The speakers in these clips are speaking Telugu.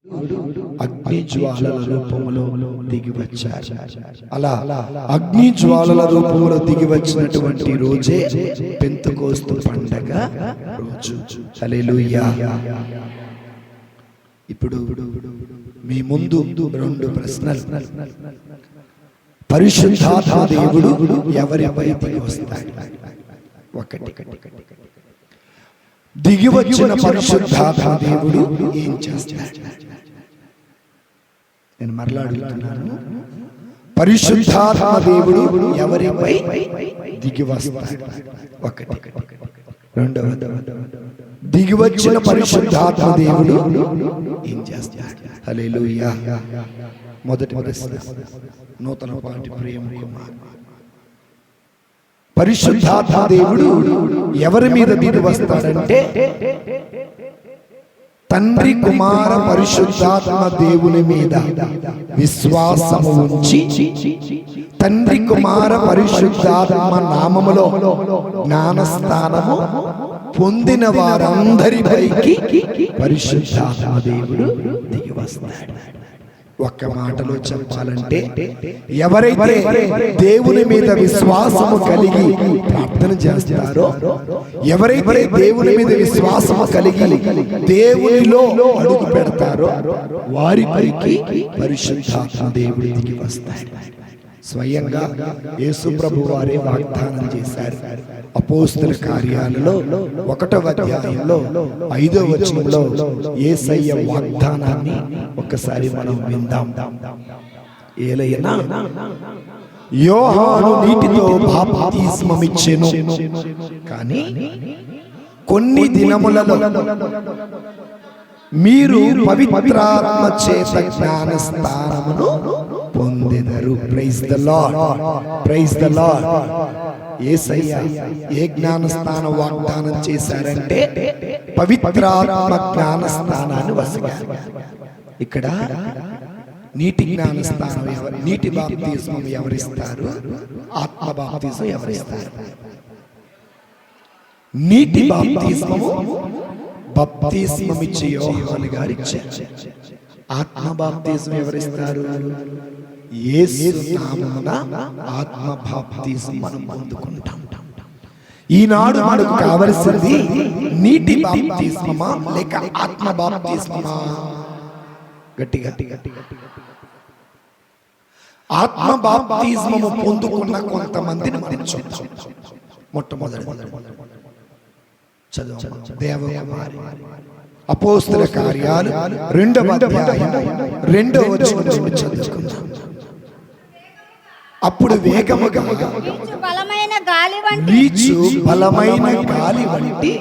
అగ్ని జ్వాలల రూపంలో దిగి వచ్చారు. అలా అగ్ని జ్వాలల రూపంలో దిగి వచ్చినటువంటి రోజే పెంతెకోస్తు పండగ రోజు. హల్లెలూయా. ఇప్పుడు మీ ముందు రెండు ప్రశ్నలు. పరిశుద్ధాత్మ దేవుడు ఎవరిపై దిగి వస్తాడు? ఒకటి, దిగి వచ్చిన పరిశుద్ధాత్మ దేవుడు ఏం చేస్తాడు? నేను మరలాడుతున్నాను. పరిశుద్ధాత్మ దేవుడు ఎవరిపై దిగి వస్తాడు? ఒకటి. రెండవది, దిగి వచ్చిన పరిశుద్ధాత్మ దేవుడు ఏం చేస్తాడు? హల్లెలూయా. మొదటి నూతన పాటి ప్రేమ కుమార్, పరిశుద్ధాత్మ దేవుడు ఎవరి మీద దిగి వస్తాడంటే తండ్రి కుమార పరిశుద్ధాత్మ దేవుని మీద విశ్వాసము ఉంచి తండ్రి కుమార పరిశుద్ధాత్మ నామములో జ్ఞానస్నానము పొందిన వారందరిపైకి పరిశుద్ధాత్మ దేవుడు దిగి వస్తాడు. ఒక్క మాటలో చెప్పాలంటే, ఎవరైతే దేవుని మీద విశ్వాసము కలిగి ప్రార్థన చేస్తారో, ఎవరైతే దేవుని మీద విశ్వాసము కలిగి దేవునిలో అడుగు పెడతారో వారిపైకి పరిశుద్ధాత్మ దేవుడు దిగి వస్తాడు. స్వయంగా యేసు ప్రభు వారే వాగ్దానం చేశారు. అపోస్తల కార్యాలలో 1వ అధ్యాయంలో 5వ వచనంలో యేసయ్య వాగ్దానాన్ని ఒక్కసారి మనం విందాం. ఏలయనా యోహాను నీటితో బాప్తిస్మమిచ్చెను, కానీ కొన్ని దినములలో మీరు పవిత్రాత్మ చేత జ్ఞానస్నానమును పొందెదరు. Praise the Lord, praise the Lord. యేసయ్య ఏ జ్ఞానస్నాన వాగ్దానం చేశారంటే పవిత్రాత్మ జ్ఞానస్నానాన్ని వసిగారు. ఇక్కడ నీటి జ్ఞానస్నానం నీటి బాప్తిస్మం ఎవరిస్తారు? ఆత్మ బాప్తిస్మం ఎవరిస్తారు? నీటి బాప్తిస్మము బాప్తిస్మమిచ్చే యోహాను గారు ఇచ్చారు. ఆత్మ బాప్తిస్మం ఎవరిస్తారు? యేసు నామమున ఆత్మ బాప్తిస్మం మనం పొందుకుంటాం. ఈనాడు మనకు కావలసింది నీటి బాప్తిస్మమా లేక ఆత్మ బాప్తిస్మమా? గట్టిగా ఆత్మ బాప్తిస్మము పొందుకున్న కొంతమందిని మనం చూద్దాం. మొట్టమొదటి చదువు దేవకుమారి, అపోస్తల కార్యాలు 2వ అధ్యాయం 2వ వచనం చదువుకుందాం. అప్పుడు వేగముగా వీచు బలమైన గాలి వంటి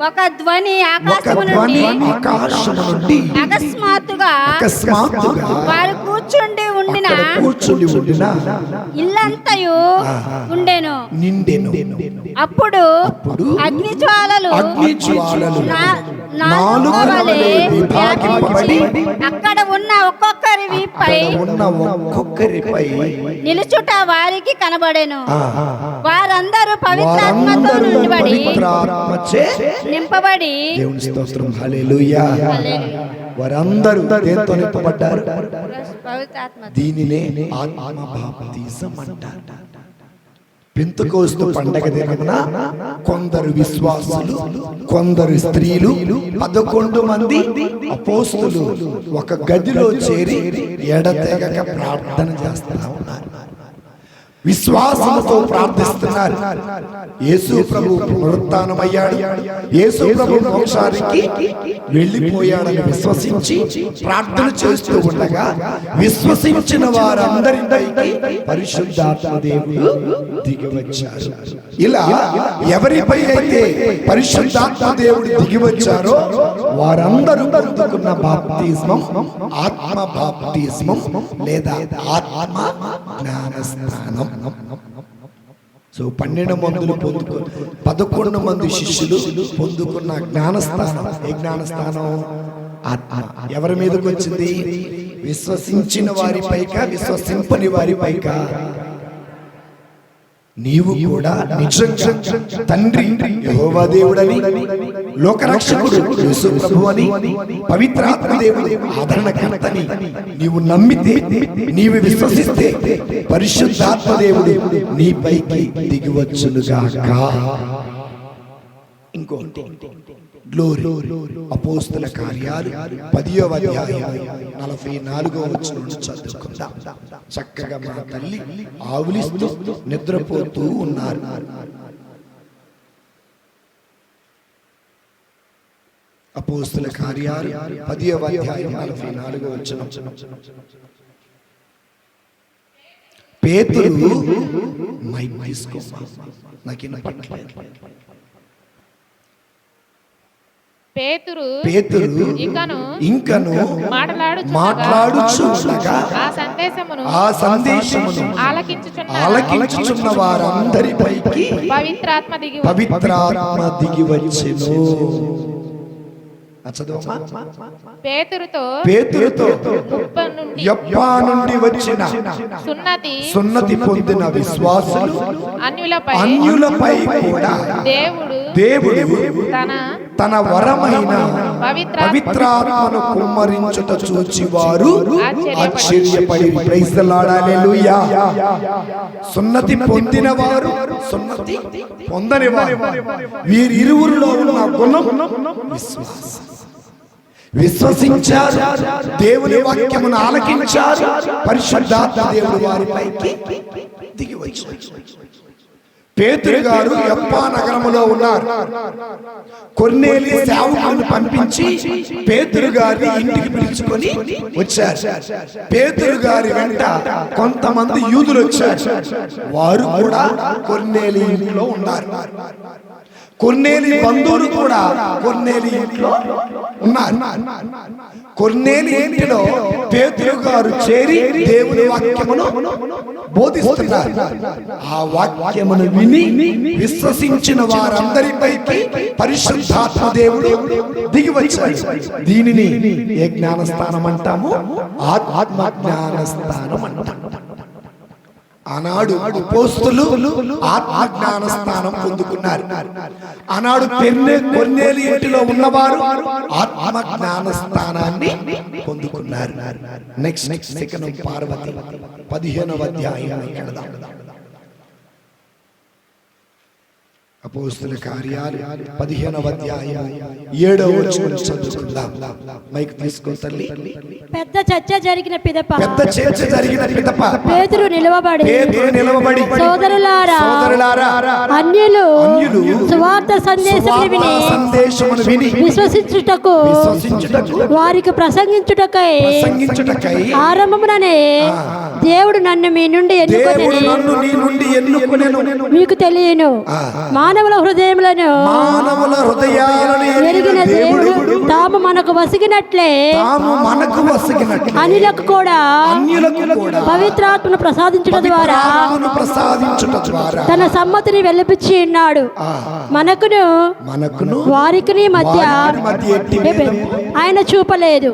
ఒక ధ్వని ఆకాశము నుండి అకస్మాత్తుగా వారు కూర్చుండి ఉండిన ఇల్లంతయు నిండెను. అప్పుడు అగ్ని జ్వాలలు అక్కడ ఉన్న ఒక్కొక్కరిపై నిలుచుట వారికి కనబడెను. వారందరూ పవిత్రాత్మతో నింపబడి దేవుని స్తోత్రం. హల్లెలూయా. వారందరూ దేంతో నింపబడ్డారు? దీనినే ఆత్మ బాప్తిసం అంటారు. పెంతెకోస్తు పండగ దినమున కొందరు విశ్వాసులు, కొందరు స్త్రీలు, 11 మంది అపోస్తలులు ఒక గదిలో చేరి ఎడతెగక ప్రార్థన చేస్తా ఉన్నారు. విశ్వాసంతో ప్రార్థిస్తున్నారు. యేసు ప్రభు పునరుత్థానమయ్యాడు, యేసు ప్రభు మోక్షానికి వెళ్ళిపోయాడని విశ్వసించి ప్రార్థన చేస్తూ ఉండగా విశ్వసించిన వారందరిపైకి పరిశుద్ధాత్మ దేవుడు దిగి వచ్చారు. ఇలా ఎవరిపై అయితే పరిశుద్ధాత్మ దేవుడు దిగి వచ్చారో వారందరూ పొందుకున్న బాప్తిస్మం ఆత్మ బాప్తిస్మం లేదా ఆత్మ జ్ఞానస్నానం. సో 12 మందులు 11 మంది శిష్యులు పొందుకున్న జ్ఞానస్థానం. ఏ జ్ఞానస్థానం? ఆత్మ. ఎవరి మీదకి వచ్చింది? విశ్వసించిన వారిపైక, విశ్వసింపని వారిపైక? నీవు కూడా నిజంగా తండ్రి యెహోవా దేవుడని, లోకరక్షకుడు యేసు ప్రభువని, పవిత్రాత్మ దేవుని ఆదరణకర్తని నీవు నమ్మితే, నీవు విశ్వసిస్తే పరిశుద్ధాత్మ దేవుడు నీపైకి దిగివచ్చునుగాక. ఇంకోటి గ్లోరీ, అపోస్తల కార్యాలు 10వ అధ్యాయం 44వ వచనం నుంచి చదువుకుందాం. చక్కగా మా తల్లి ఆవులిస్తూ నిద్రపోతూ ఉన్నారు. అపోస్తల కార్యాలు 10వ అధ్యాయం 44వ వచనం. పేతురు మైక్ తీసుకో, నాకు వినపడలేదు. పేతురు ఇంకను మాట్లాడుచుండగా ఆ సందేశమును ఆలకించుచున్న వారందరిపైకి పవిత్రాత్మ దిగి వచ్చెను. పేతురుతో యొప్ప నుండి వచ్చిన సున్నతి పొందిన విశ్వాసులు అన్యులపై కూడా దేవుడు తన వరమైన పవిత్రాత్మను కుమ్మరించుట చూచి వారు ఆశ్చర్యపడి. ప్రైజ్ ది లార్డ్, హల్లెలూయా. సున్నతి పొందిన వారు, సున్నతి పొందని వారు, వీరిరువురిలో ఉన్న గుణం విశ్వాసం. విశ్వసించారు, దేవుని వాక్యమును ఆలకించారు, పరిశుద్ధాత్మ దేవుడు వారిపైకి దిగి వచ్చారు. పేతురు గారు యొప్ప నగరములో ఉన్నారు. కొర్నేలి సేవకులను పంపించి పేతురు గారిని ఇంటికి పిలుచుకొని వచ్చారు. పేతురు గారి వెంట కొంతమంది యూదులు వచ్చారు. వారు కూడా కొర్నేలి ఇంట్లో ఉన్నారు. కొర్నేలి బంధువులు కూడా కొర్నేలి ఇంట్లో ఉన్నారు. కొర్నేలి ఇంటిలో పేతురు గారు చేరి దేవుని వాక్యమును బోధిస్తున్నారు. ఆ వాక్యమును విని విశ్వసించిన వారందరిపైకి పరిశుద్ధాత్మ దేవుడు దిగి వచ్చాడు. దీనిని ఏ జ్ఞానస్థానం అంటాము? ఆత్మ జ్ఞానస్థానం అంటాము. ఆనాడు అపోస్తలులు ఆత్మ జ్ఞానస్థానం పొందుకున్నారు. ఆనాడు కొర్నేలి ఇంటిలో ఉన్నవారు ఆత్మ జ్ఞానస్థానాన్ని పొందుకున్నారు. నెక్స్ట్ సెకండ్ పార్వతి 15వ అధ్యాయం. అపోస్తల కార్యాలు 15వ అధ్యాయం 7వ వచనం చదువుకుందాం. మైక్ తీసుకో తల్లి. పెద్ద చర్చ జరిగిన పిదప పేతురు నిలవబడి సోదరులారా, అన్యులు సువార్త సందేశమును విని విశ్వసించుటకు వారికి ప్రసంగించుటకై ఆరంభముననే దేవుడు నన్ను మీ నుండి ఎన్నుకొనెను. మీకు తెలియను, మానవుల హృదయములను ఎరిగిన దేవుడు తాము మనకు వసిగినట్లే అన్యులకు కూడా పవిత్రాత్మను ప్రసాదించడం ద్వారా తన సమ్మతిని వెలిపించి ఉన్నాడు. మనకును వారికి మధ్య ఆయన చూపలేదు.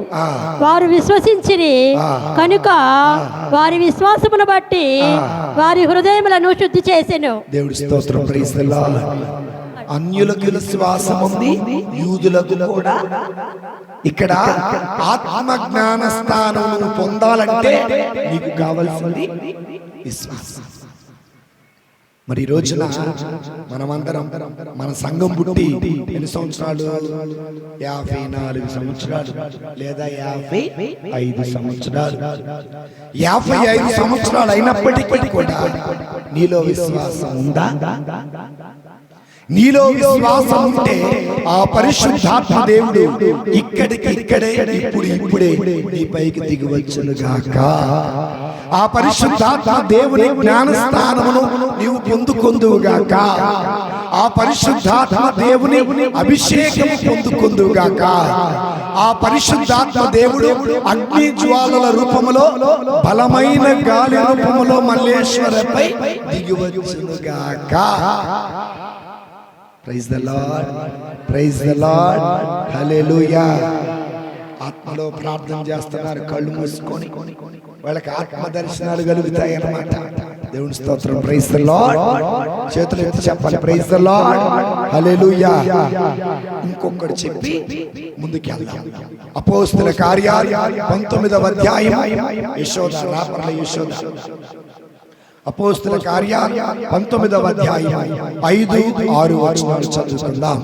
వారు విశ్వసించిరి కనుక వారి విశ్వాసమును బట్టి వారి హృదయములను శుద్ధి చేసెను. దేవుడి స్తోత్రం. Praise the Lord. అన్యులకు విశ్వాసం ఉంది, యూదులకు కూడా. ఇక్కడ ఆత్మ జ్ఞాన స్థానం పొందాలంటే నీకు కావాల్సింది విశ్వాసం. మరి ఈ రోజున మనమందరం, మన సంఘం పుట్టి ఎన్ని సంవత్సరాలు? 54 సంవత్సరాలు లేదా 55 సంవత్సరాలు. 55 సంవత్సరాలు అయినప్పటికీ కూడా నీలో విశ్వాసం ఉందా? నీలో విశ్వాసం ఉంటే ఆ పరిశుద్ధాత్మ దేవుడు ఇక్కడే ఇప్పుడే నీ పైకి దిగి వచ్చునుగాక. ఆ పరిశుద్ధాత్మ దేవుని జ్ఞానస్థానమును నీవు పొందుకొందువుగాక. ఆ పరిశుద్ధాత్మ దేవుని అభిషేకం పొందుకొందువుగాక. ఆ పరిశుద్ధాత్మ దేవుడు అగ్ని జ్వాలల రూపములో, బలమైన గాలి రూపములో మల్లేశ్వరపై దిగి వచ్చునుగాక. Praise the lord, praise the lord, hallelujah. ఆత్మలో ప్రార్థన చేస్తున్నారు, కళ్ళు మూసుకొని. వాళ్ళకి ఆత్మ దర్శనాలు కలుగుతాయి అన్నమాట. దేవుని స్తోత్రం. Praise the lord. చేతులు ఎత్తి చెప్పాలి ప్రైజ్ ది లార్డ్, హల్లెలూయా. ఇంకొకటి చెప్పి ముందుకెళ్దాం. అపోస్తలుల కార్యాలు 19వ అధ్యాయం. యెషోదా రాపర్ల యెషోదా. అపోస్తలుల కార్యాలు 19వ అధ్యాయం 5-6 వచనాలు చదువుకుందాం.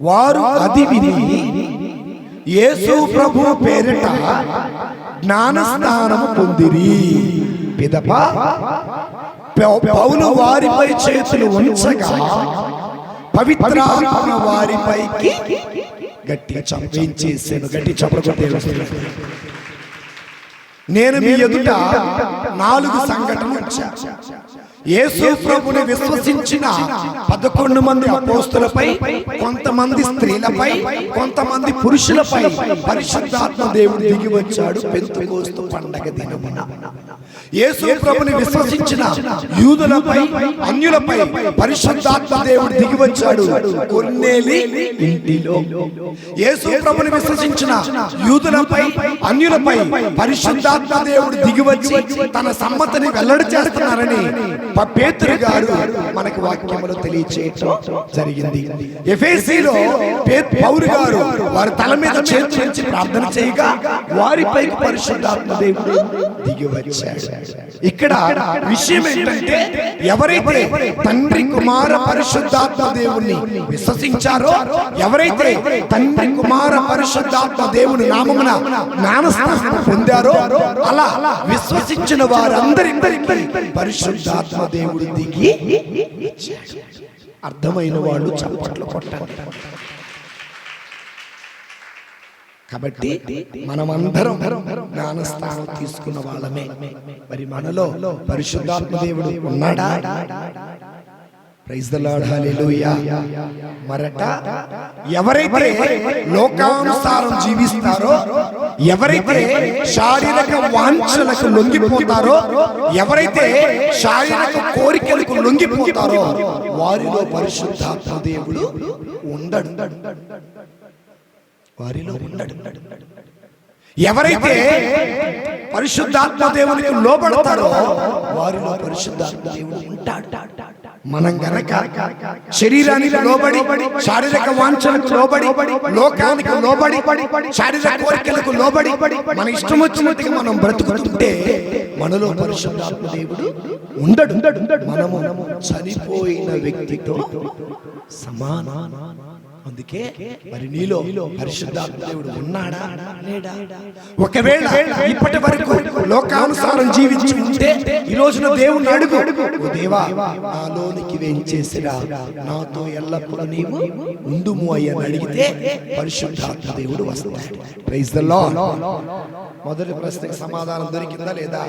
వారు అది విని యేసు ప్రభు పేరిట జ్ఞానస్నానము పొందిరి. పిదప పౌలు వారిపై చేతులు ఉంచగా పవిత్రాత్మ వారిపైకి గట్టి చంపేసేను. గట్టి చప్పకొట్టే. నేను మీ ఎదుట 4 సంఘటనలు ఉంచాను. యేసు ప్రభుని విశ్వసించిన 11 మంది అపోస్తలులపై, కొంతమంది స్త్రీలపై, కొంతమంది పురుషులపై పరిశుద్ధాత్మ దేవుడు దిగి వచ్చాడు పెంతెకోస్తు పండగ దినమున. యేసు ప్రభుని విశ్వసించిన యూదులపై, అన్యులపై పరిశుద్ధాత్మ దేవుడు దిగి వచ్చాడు కొర్నేలి ఇంటిలో. యేసు ప్రభుని విశ్వసించిన యూదులపై, అన్యులపై పరిశుద్ధాత్మ దేవుడు దిగి వచ్చి తన సమ్మతిని వెల్లడి చేస్తున్నారని పేతురు గారు మనకు వాక్యములో తెలియచేయటం జరిగింది. ఎఫెసీలో పౌలు గారు వారి తల మీద చేతులు ఉంచి ప్రార్థన చేయగా వారిపై పరిశుద్ధాత్మ దేవుడు దిగి వచ్చాడు. ఇక్కడ విషయం ఏంటంటే, ఎవరైతే తండ్రి కుమార పరిశుద్ధాత్మ దేవుణ్ణి విశ్వసించారో, ఎవరైతే తండ్రి కుమార పరిశుద్ధాత్మ దేవుని నామమున జ్ఞానస్నానం పొందారో, అలా విశ్వసించిన వారందరికీ పరిశుద్ధాత్మ దేవుడు దిగి అర్థమైన వాళ్ళు చప్పట్లు కొట్టాలి. కాబట్టి మనమందరం జ్ఞానస్నానం తీసుకున్న వాళ్ళమే. మరి మనలో పరిశుద్ధాత్మ దేవుడు ఉన్నాడా? ప్రైజ్ ది లార్డ్, హల్లెలూయా. మరట ఎవరైతే లోకానుసారం జీవిస్తారో, ఎవరైతే శారీరక వాంఛలకు లొంగిపోతారో, ఎవరైతే శారీరక కోరికలకు లొంగిపోతారో వారిలో పరిశుద్ధాత్మ దేవుడు ఉండడు. వారిలో ఉండడు. ఎవరైతే పరిశుద్ధాత్మ దేవునికి లోబడతారో వారిలో పరిశుద్ధాత్మ దేవుడు ఉంటాడు. మనం గనక శరీరానికి లోబడి, శారీరక వాంఛలకు లోబడి, లోకానికి లోబడి, శారీరక కోరికలకు లోబడి మన ఇష్టం వచ్చినట్టుగా మనం బ్రతుకుతుంటే మనలో పరిశుద్ధాత్మ దేవుడు ఉండడు. మనము చనిపోయిన వ్యక్తితో సమానం. అందుకే మరి నీలో పరిశుద్ధాత్మ దేవుడు ఉన్నాడా లేడా? ఒకవేళ ఇప్పటి వరకు లోకానుసారం జీవించి ఉంటే ఈ రోజున దేవుని అడుగు, ఓ దేవా నాలోనికి వేంచేసిరా, నాతో ఎల్లప్పుడూ నీవు ఉండుము అని అడిగితే పరిశుద్ధాత్మ దేవుడు వస్తాడు. Praise the lord. మొదటి ప్రశ్నకు సమాధానం దొరికిందా లేదా?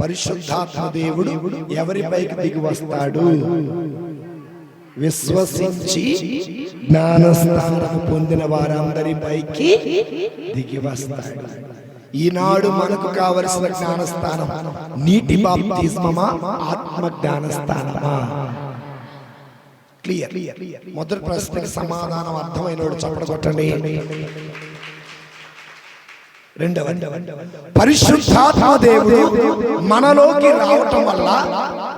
పరిశుద్ధాత్మ దేవుడు ఎవరిపైకి దిగి వస్తాడు? విశ్వసించి జ్ఞానస్నానం పొందిన వారందరిపైకి దిగి వస్తాడు. ఈనాడు మనకు కావలసిన జ్ఞానస్నానం నీటి బాప్తిస్మమా, ఆత్మ జ్ఞానస్నానమా? క్లియర్. మొదటి ప్రశ్నకి సమాధానం అర్థమైనోడు చప్పట్లు కొట్టండి. రెండవ, పరిశుద్ధాత్మ దేవుడు మనలోకి రావటం వల్ల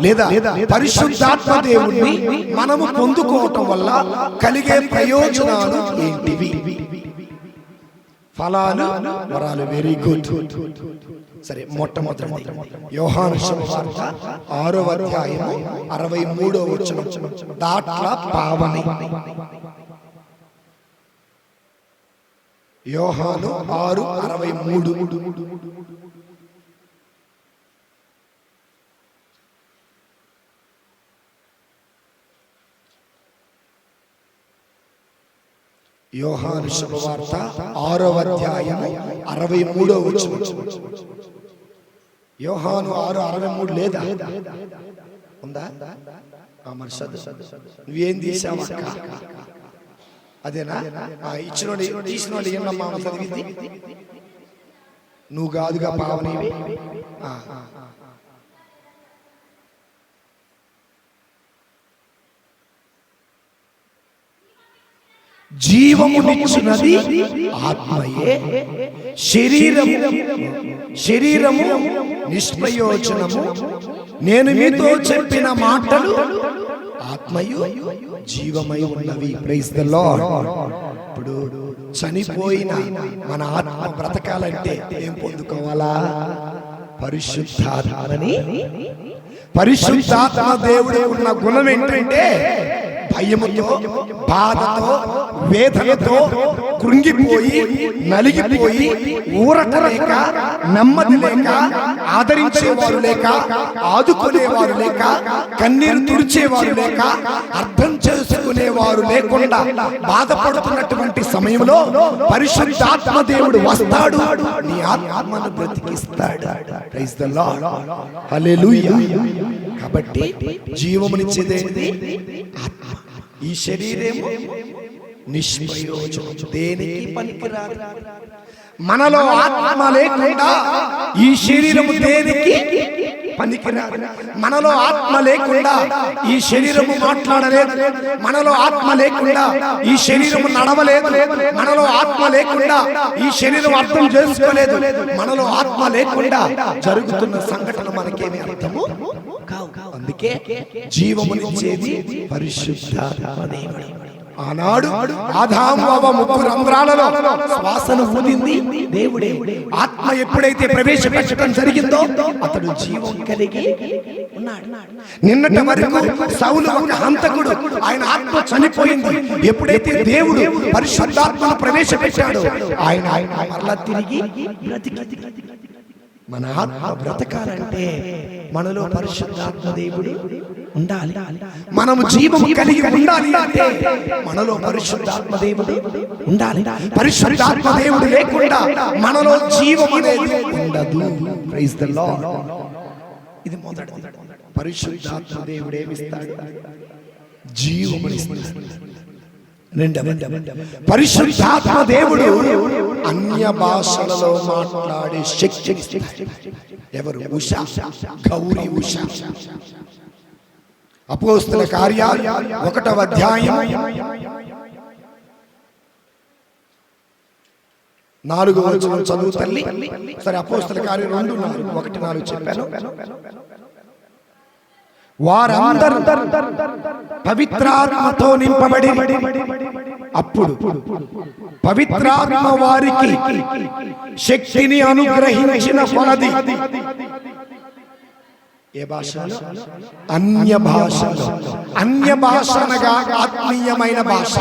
లేదా పరిశుద్ధాత్మ దేవుడిని మనము పొందుకోవటం వల్ల కలిగే ప్రయోజనాలు ఏంటివి? ఫలాలు, వరాలు. Very good. సరే, మొట్టమొదటి యోహాను సువార్త 6వ అధ్యాయం 63వ వచనం. దాట్ల పావని. యోహాను 6:63. యోహాను శుభవార్త 6వ అధ్యాయం 63వ వచనం. యోహాను 6:63 లేదా? ఉందా? మరి నువ్వేం తీసావు అక్క? అదేనా? ఇచ్చినోడు తీసినోడు ఏమమ్మా చదివింది? నువ్వు కాదుగా పావనివి. జీవమునిచ్చినది ఆత్మయే, శరీరము నిష్ప్రయోజనము. నేను మీతో చెప్పిన మాటలు ఆత్మయు జీవమై ఉన్నవి. Praise the lord. ఇప్పుడు చనిపోయిన మన ఆత్మ బ్రతకాలంటే ఏం పొందుకోవాలా? పరిశుద్ధాత్మని. పరిశుద్ధాత్మ దేవుడు ఉన్న గుణం ఏంటంటే భయముతో, బాధతో, వేదనతో కృంగిపోయి, నలిగిపోయి, ఊరట లేక, నెమ్మది లేక, ఆదరించేవారు లేక, ఆదుకునేవారు లేక, కన్నీరు తుడిచేవారు లేక, అర్థం చేసుకునేవారు లేకుండా బాధపడుతున్నటువంటి సమయంలో పరిశుద్ధాత్మ దేవుడు వస్తాడు, నీ ఆత్మను బ్రతికిస్తాడు. Praise the Lord. హల్లెలూయా. కాబట్టి జీవమునిచ్చేదేంటి? ఆత్మ. ఈ శరీరము నిష్ప్రయోజనం, దేనికి పనికిరాదు. మనలో ఆత్మ లేకుండా ఈ శరీరము దేనికి పనికిరాదు. మనలో ఆత్మ లేకుండా ఈ శరీరము మాట్లాడలేదు. మనలో ఆత్మ లేకుండా ఈ శరీరము నడవలేదు. మనలో ఆత్మ లేకుండా ఈ శరీరం అర్థం చేసుకోలేదు. మనలో ఆత్మ లేకుండా జరుగుతున్న సంఘటన మనకేమి అర్థము కావు. అందుకే జీవమునిచ్చేది పరిశుద్ధాత్మ దేవుడు. ఆనాడు ఆదాము అవ్వ ముక్కు రంధ్రాలలో శ్వాసను ఊదింది దేవుడే. ఆత్మ ఎప్పుడైతే ప్రవేశపెట్టడం జరిగిందో అతడు జీవం కలిగి ఉన్నాడు. నిన్నటి వరకు సౌలు ఒక హంతకుడు, ఆయన ఆత్మ చనిపోయింది. ఎప్పుడైతే దేవుడు పరిశుద్ధాత్మను ప్రవేశపెట్టాడో ఆయన మరలా తిరిగి బ్రతికి. మన ఆత్మ బ్రతకాలంటే మనలో పరిశుద్ధాత్మ దేవుడు ఉండాలి. మనము జీవము కలిగి ఉండాలి అంటే మనలో పరిశుద్ధాత్మ దేవుడు ఉండాలి. పరిశుద్ధాత్మ దేవుడు లేకుండా మనలో జీవం అనేది ఉండదు. Praise the lord. ఇది మొదటిది. పరిశుద్ధాత్మ దేవుడు ఏమిస్తాడు? జీవమునిస్తాడు. పరిశుద్ధాత్మ దేవుడు అన్య భాషలలో మాట్లాడే శక్తి. ఎవరు? ఉషా, గౌరీ ఉష. అపోస్తల కార్యాలు 1వ అధ్యాయం 4వ వచనం చదువు తల్లి. సరే, అపోస్తల కార్యం 2:1-4 చెప్పాను. వారందరూ పవిత్రాత్మతో నింపబడి అప్పుడు పవిత్రాత్మ వారికి శక్తిని అనుగ్రహించిన కొలది ఏ భాషలో? అన్య భాషలో. అన్య భాష అనగా ఆత్మీయమైన భాష.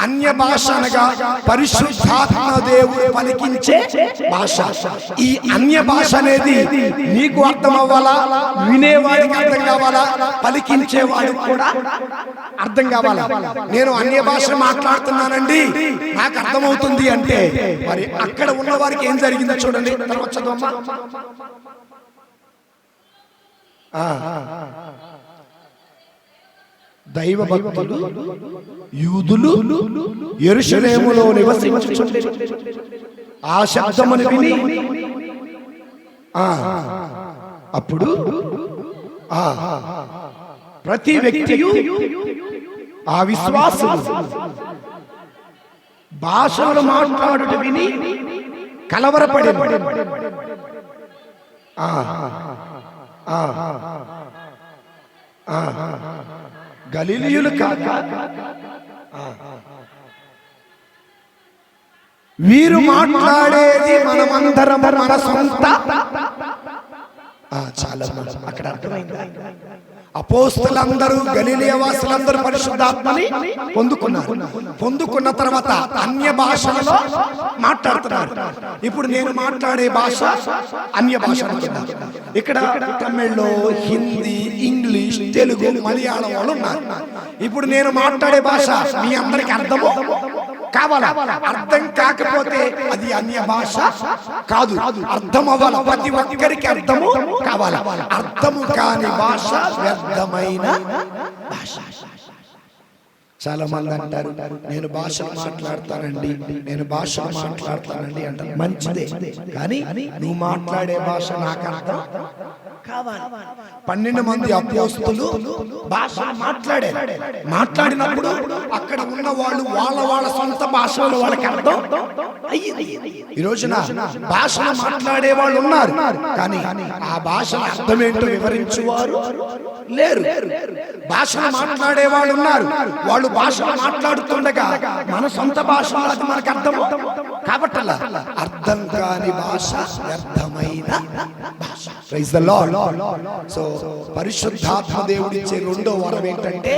అన్య భాష అనగా పరిశుద్ధాత్మ దేవుడు పలికించే భాష. ఈ అన్య భాష అనేది నీకు అర్థం అవ్వాలా, వినేవాడికి అర్థం కావాలా, పలికించేవాడికి కూడా అర్థం కావాలా. నేను అన్య భాష మాట్లాడుతున్నానండి, నాకు అర్థమవుతుంది అంటే మరి అక్కడ ఉన్న వారికి ఏం జరిగిందో చూడండి. తర్వాత చదవమ్మా. దైవ భక్తులు యూదులు యెరూషలేములో నివసించుచుండిరి. ఆ శబ్దమును విని అప్పుడు ప్రతి వ్యక్తియు ఆ విశ్వాసులు భాషలు మాట్లాడుట విని కలవరపడి గలిలయులు కాక వీరు మాట్లాడేది మనమందరం మన సొంత. చాలా అక్కడ అర్థమైంది. అపోస్తలులందరూ గలిలయ వాసులందరూ పరిశుద్ధాత్మని పొందుకున్నారు. పొందుకున్న తర్వాత అన్య భాషలలో మాట్లాడుతున్నారు. ఇప్పుడు నేను మాట్లాడే భాష అన్య భాష. ఇక్కడ తమిళ్లో, హిందీ, ఇంగ్లీష్, తెలుగు, మలయాళం వాళ్ళు ఉన్నారు. ఇప్పుడు నేను మాట్లాడే భాష మీ అందరికి అర్థము కావాలా? అర్థం కాకపోతే అది అన్య భాష కాదు. అర్థం అవ్వాలి. ప్రతి ఒక్కరికి అర్థము కావాలా. అర్థము కాని భాష వ్యర్థమైన భాష. చాలా మంది అంటారు, నేను భాషలు మాట్లాడతానండి, నేను భాషలు మాట్లాడతానండి అంటారు. మంచిదే, కానీ నువ్వు మాట్లాడే భాష నాకు అర్థం 12 మంది అపోస్తలు భాష మాట్లాడినప్పుడు అక్కడ ఉన్న వాళ్ళు వాళ్ళ సొంత భాషలో వాళ్ళకి అర్థం అయ్యింది. ఈ రోజున భాషను మాట్లాడే వాళ్ళు ఉన్నారు, కానీ ఆ భాషల అర్థం ఏంటో వివరించువారు లేరు. భాషను మాట్లాడే వాళ్ళు ఉన్నారు, వాళ్ళు భాష మాట్లాడుతుండగా మన సొంత భాషలో అది మనకు అర్థం కాబట్టి అర్థం కాని భాష వ్యర్థమైన భాష. Praise the lord. సో పరిశుద్ధాత్మ దేవుడిచ్చే రెండో వరం ఏంటంటే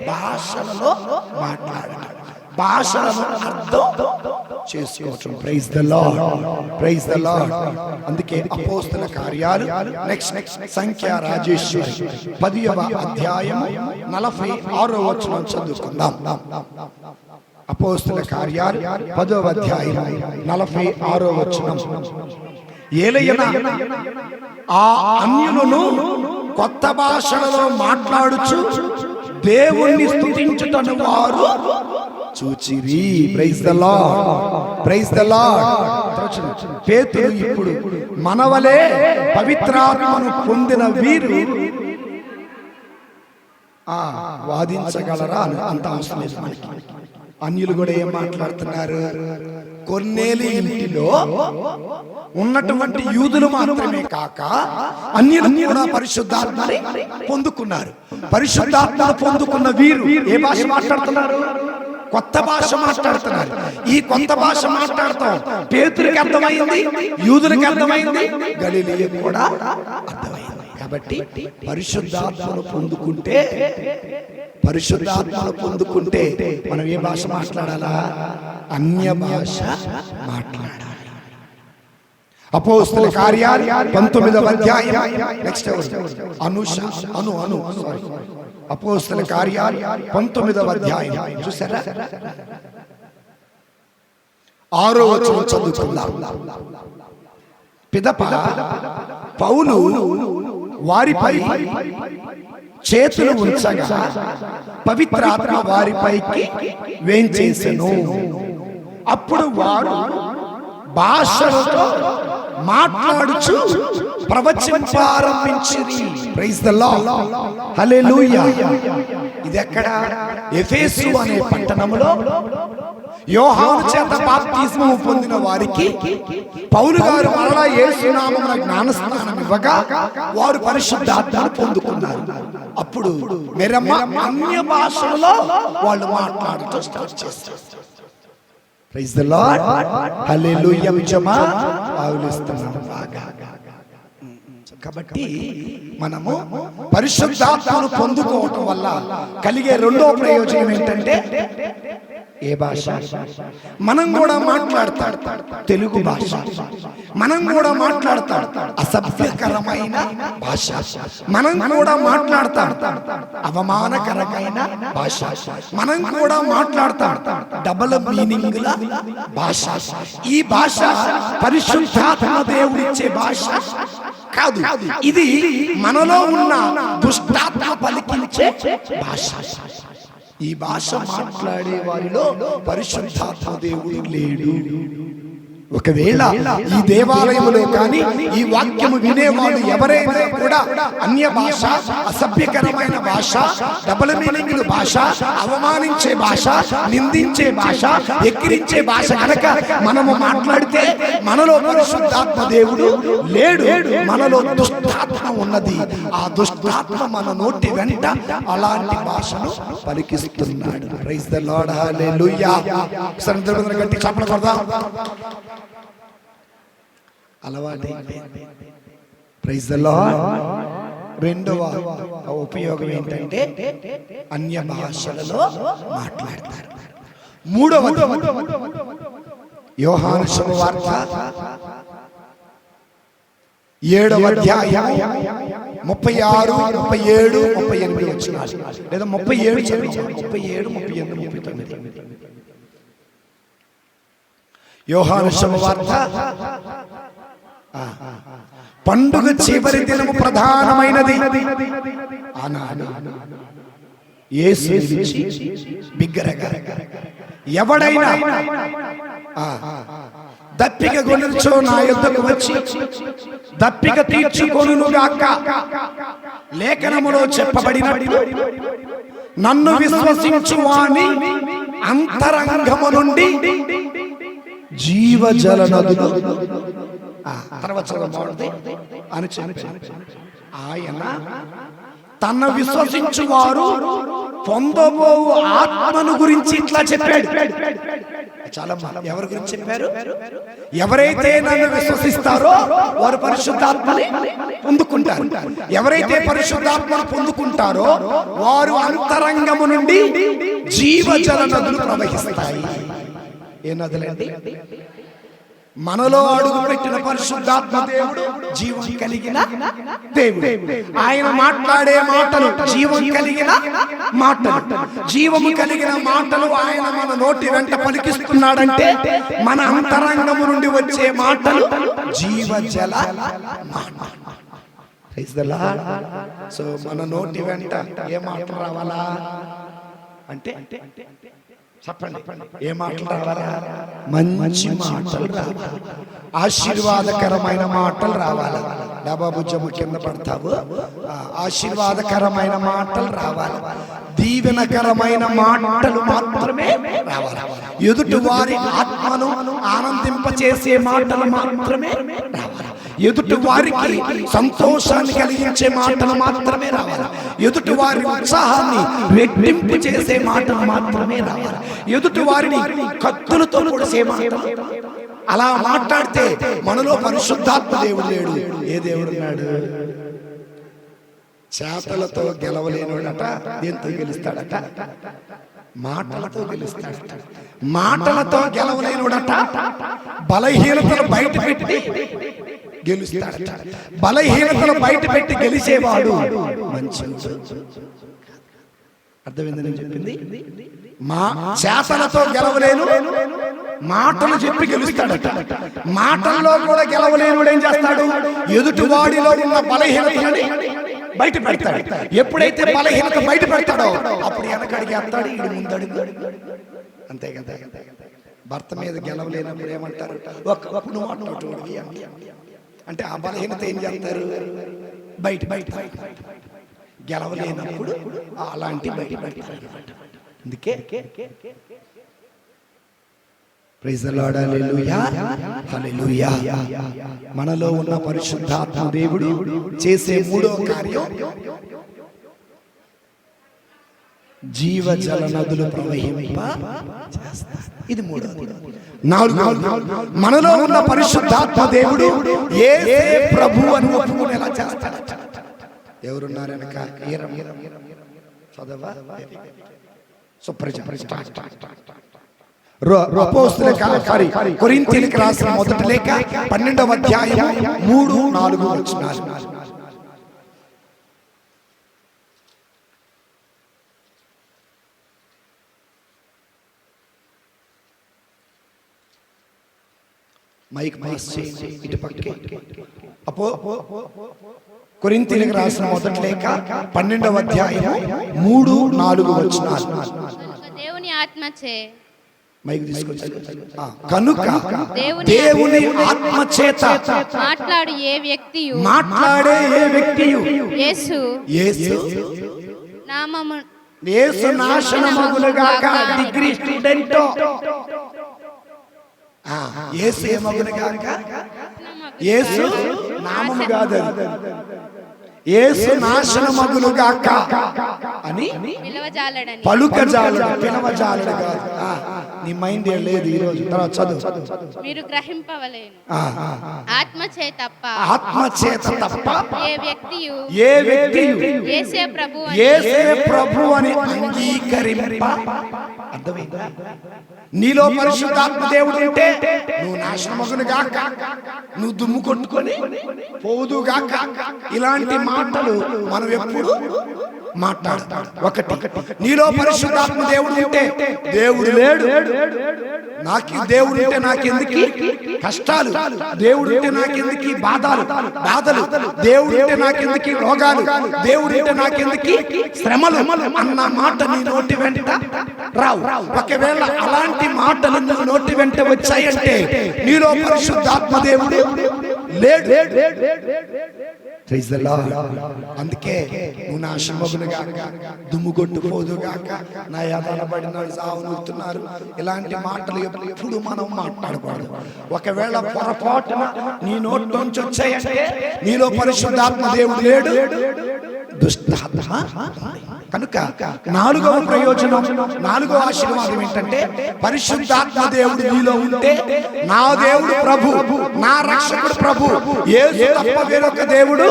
భాషలలో మాట్లాడటం, భాషలను అర్థం చేసుకోవటం. Praise the lord, praise the lord. అందుకే అపోస్తల కార్యాలు నెక్స్ట్ సంఖ్య రాజేశ్వరి 10వ అధ్యాయం 46వ వచనం చదువుకుందాం. అపోస్తల కార్యాలు 10వ అధ్యాయం 46వ వచనం. ఏలయనా ఆ అన్యులను కొత్త భాషలలో మాట్లాడుచు దేవుణ్ణి స్తుతించుటను వారు చూచిరి. Praise the lord, praise the Lord. పేతురు ఇప్పుడు మనవలే పవిత్రాత్మను పొందిన వీరు వాదించగలరా అని అంత అవసరం లేదు మనకి. అన్యులు కూడా ఏం మాట్లాడుతున్నారు? కొర్నేలి ఇంటిలో ఉన్నటువంటి యూదులు మాత్రమే కాక అన్యులు కూడా పరిశుద్ధాత్మని పొందుకున్నారు. పరిశుద్ధాత్మను పొందుకున్న వీరు ఏ భాష మాట్లాడుతున్నారు? కొత్త భాష మాట్లాడుతున్నారు. ఈ కొత్త భాష మాట్లాడతాం పేతురికి అర్థమైంది, యూదులకు అర్థమైంది, గలిలయకు కూడా అర్థమైంది. కాబట్టి పరిశుద్ధాత్మను పొందుకుంటే మనం ఏ భాష మాట్లాడాలా? అన్య భాష మాట్లాడాలి. అపోస్తల కార్యాలు 19వ అధ్యాయం నెక్స్ట్ అపోస్తల కార్యాలు 19వ అధ్యాయం చూసారా? 6వ వచనం చదువుకుందాం. పిదప పౌలు వారిపై చేతులు ఉంచగా పవిత్రాత్మ వారిపైకి వేంచేసెను. అప్పుడు వారు భాషలతో మాట్లాడుచు ప్రవచించారంభించిరి. ప్రైజ్ ది లార్డ్, హల్లెలూయా. ఇది ఎక్కడ? ఎఫెసు అనే పట్టణంలో యోహాను చేత బాప్తిస్మము పొందిన వారికి పౌలు గారు మరలా యేసు నామమున జ్ఞానస్నానం ఇవ్వగా వారు పరిశుద్ధాత్మను పొందుకున్నారు. అప్పుడు మెరమ్మ అన్య భాషలలో వాళ్ళు మాట్లాడుతూ స్టార్ట్ చేస్తారు. ప్రైజ్ ది లార్డ్, హల్లెలూయా. విజయమా ఆవులిస్తున్నాం బాగా. కాబట్టి మనము పరిశుద్ధాత్మను పొందుకోవటం వల్ల కలిగే రెండో ప్రయోజనం ఏంటంటే ఏ భాష? మనం కూడా మాట్లాడతాం తెలుగు భాష, మనం కూడా మాట్లాడతాం అసభ్యకరమైన భాష, మనం కూడా మాట్లాడతాం అవమానకరమైన భాష, మనం కూడా మాట్లాడతాం డబుల్ మీనింగ్ల భాష. ఈ భాష పరిశుద్ధాత్మ దేవుడిచ్చే భాష కాదు, ఇది మనలో ఉన్న దుష్టాత్మ పలికించే భాష. ఈ భాష మాట్లాడే వారిలో పరిశుద్ధాత్మ దేవుడు లేడు. ఒకవేళ ఈ దేవాలయంలో కానీ ఈ వాక్యము వినేవాడు ఎవరైనా కూడా అన్య భాష, అసభ్యకరమైన భాష, డబుల్ మీనింగ్ భాష, అవమానించే భాష, నిందించే భాష, ఎక్కిరించే భాష కనుక మనము మాట్లాడితే మనలో పరిశుద్ధాత్మ దేవుడు లేడు, మనలో దుష్టాత్మ ఉన్నది. ఆ దుష్టాత్మ మన నోటి వెంట అలాంటి భాషను పలికిస్తున్నాడు. Praise the lord, hallelujah. సందర్భంగా గట్టి చప్పట్లు కొడదాం. అలవాటు. Praise the lord. రెండవ ఉపయోగం ఏంటంటే అన్య భాషలలో మాట్లాడతారు. మూడవది యోహాను శుభవార్త 7వ అధ్యాయం 36, 37, 38 వచనాలు లేదా 37 37, 38, 39. యోహాను శుభవార్త. పండుగ చివరి దినము ప్రధానమైనది. ఆనాడు యేసు బిగ్గరగా ఎవడైనా దప్పిక గొనుచో నా యొద్దకు వచ్చి దప్పిక తీర్చుకొనుగాక. లేఖనములో చెప్పబడినట్టు నన్ను విశ్వసించు వాని అంతరంగము నుండి జీవజల నదులు తర్వాత అని చెప్పి ఆయన తన విశ్వసించు వారు పొందబోవు ఆత్మను గురించి ఇట్లా చెప్పాడు. చాలా ఎవరి గురించి చెప్పారు? ఎవరైతే నన్ను విశ్వసిస్తారో వారు పరిశుద్ధాత్మని పొందుకుంటారు. ఎవరైతే పరిశుద్ధాత్మను పొందుకుంటారో వారు అంతరంగము నుండి జీవజల నదులు ప్రవహిస్తాయి. ఏ నదులండి? మనలో అడుగు పెట్టిన పరిశుద్ధాత్మ దేవుడు జీవం కలిగిన దేవుడు. ఆయన మాట్లాడే మాటలు జీవం కలిగిన మాటలు. జీవము కలిగిన మాటలు ఆయన మన నోటి వెంట పలికిస్తున్నాడంటే మన అంతరంగము నుండి వచ్చే మాటలు జీవజల మాటలు. సో మన నోటి వెంట ఏ మాటలు రావాలా అంటే చెప్పండి, ఏ మాటలు రావాలా? మంచి మాటలు రావాలి, ఆశీర్వాదకరమైన మాటలు రావాలి. డబాబుజ్జము కింద పడతావు, ఆశీర్వాదకరమైన మాటలు రావాలి, దీవెనకరమైన మాటలు మాత్రమే రావాలి. ఎదుటి వారి ఆత్మను ఆనందింపచేసే మాటలు మాత్రమే రావాలి. ఎదుటి వారికి సంతోషాన్ని కలిగించే మాటలు మాత్రమే రావాలి. ఎదుటి వారి ఉత్సాహాన్ని రెట్టింపు చేసే మాటలు మాత్రమే రావాలి. ఎదుటి వారిని కత్తులతో పొడిసే మాటలు. అలా మాట్లాడితే మనలో పరిశుద్ధాత్మ దేవుడు లేడు. ఏ దేవుడు ఉన్నాడు? చేతలతో గెలవలేనుడట, దేంతో గెలుస్తాడట? మాటలతో గెలుస్తాడట. మాటలతో గెలవలేనుడట, బలహీనతను బయట పెట్టి గెలుస్తాడట. బలహీనతను బయట పెట్టి గెలిచేవాడు మంచి. అర్థమైంది నేను చెప్పింది? మా చేతలతో గెలవలేను, మాటలు చెప్పి గెలుస్తాడట. మాటల్లో కూడా గెలవలేనుడు ఏం చేస్తాడు? ఎదుటి వాడిలో ఉన్న బలహీనతని బయట పెడతాడు. ఎప్పుడైతే బలహీనత బయట పెడతాడో అప్పుడు వెనకడికి వస్తాడు, ఇది ముందడుగు. అంతే కదా. భర్త మీద గెలవలేనప్పుడు ఏమంటారు? ఒక్కప్పుడు మాట్లాడుతోడివి అంటే ఆ బలహీనత ఏం చేస్తారు? బయట బయట గెలవలేనప్పుడు అలాంటి బయట పెడతారు. అందుకే ప్రైజ్ ది లార్డ్, హల్లెలూయా, హల్లెలూయా. మనలో ఉన్న పరిశుద్ధాత్మ దేవుడు చేసే మూడో కార్యం జీవజల నదులు ప్రవహింప చేస్తాడు. ఇది మూడోది. నాలుగు, మనలో ఉన్న పరిశుద్ధాత్మ దేవుడు యేసే ప్రభు అని ఒప్పుకునేలా చేస్తాడు. ఎవరున్నారు వెనక? చదవా కొరింథీయులకు రాసిన మొదటి లేఖ 12వ అధ్యాయం 3-4 వచనాలు. మైక్ పాస్ చేయండి ఇటు పక్కకి. కొరింథీయులకు రాసిన మొదటి లేఖ 12వ అధ్యాయం 3-4 వచనాలు. దేవుని ఆత్మచే మైక్ తీసుకొచ్చి కనుక దేవుని ఆత్మ చేత మాట్లాడే ఏ వ్యక్తియు యేసు నామము యేసు నాశనమగునుగాక. డిగ్రీ స్టూడెంట్ యేసు ఏమగునుగాక? యేసు నామము కాదు, యేసు నాశనమగునుగాక అని పలుకజాలడు, పిలవజాలడు కాదు. నీ మైండ్ ఏం లేదు ఈరోజు. తర్వాత చదువు. మీరు గ్రహింపవలేను, ఆత్మచే తప్ప ఏ వ్యక్తియు యేసే ప్రభు అని అంగీకరింప. అర్థమైందా? నీలో పరిశుద్ధాత్మ దేవుడు ఉంటే నువ్వు నాశనమగునుగాక, నువ్వు దుమ్ము కొట్టుకొని పోదుగాక. ఇలాంటి మాటలు మనం ఎప్పుడు మాట్లాడతాడు. ఒకటి, నీలో పరిశుద్ధాత్మ దేవుడు ఉంటే దేవుడు లేడు, నాకు దేవుడు ఉంటే నాకెందుకు కష్టాలు, దేవుడు ఉంటే నాకెందుకు బాధలు, దేవుడు ఉంటే నాకెందుకు రోగాలు, దేవుడు ఉంటే నాకెందుకు శ్రమలు అన్న మాట నీ నోటి వెంట రావు. ఒకవేళ అలాంటి మాటలు నువ్వు నోటి వెంట వచ్చాయంటే నీలో పరిశుద్ధాత్మ దేవుడు లేడు. అందుకే నువ్వు నాశనమగును గాక, దుమ్ము కొట్టుపోదు గాక, నా యాదనబడిన సావునుతున్నారు. ఇలాంటి మాటలు ఎప్పుడు మనం మాట్లాడకూడదు. ఒకవేళ పొరపాటున నీ నోట్లోంచి వచ్చాయంటే నీలో పరిశుద్ధాత్మ దేవుడు లేడు, దుష్టాత్మ. కనుక నాలుగవ ప్రయోజనం, నాలుగవ ఆశీర్వాదం ఏంటంటే పరిశుద్ధాత్మ దేవుడు నీలో ఉంటే నా దేవుడు ప్రభు, నా రక్షకుడు ప్రభు, యేసు తప్ప వేరొక దేవుడు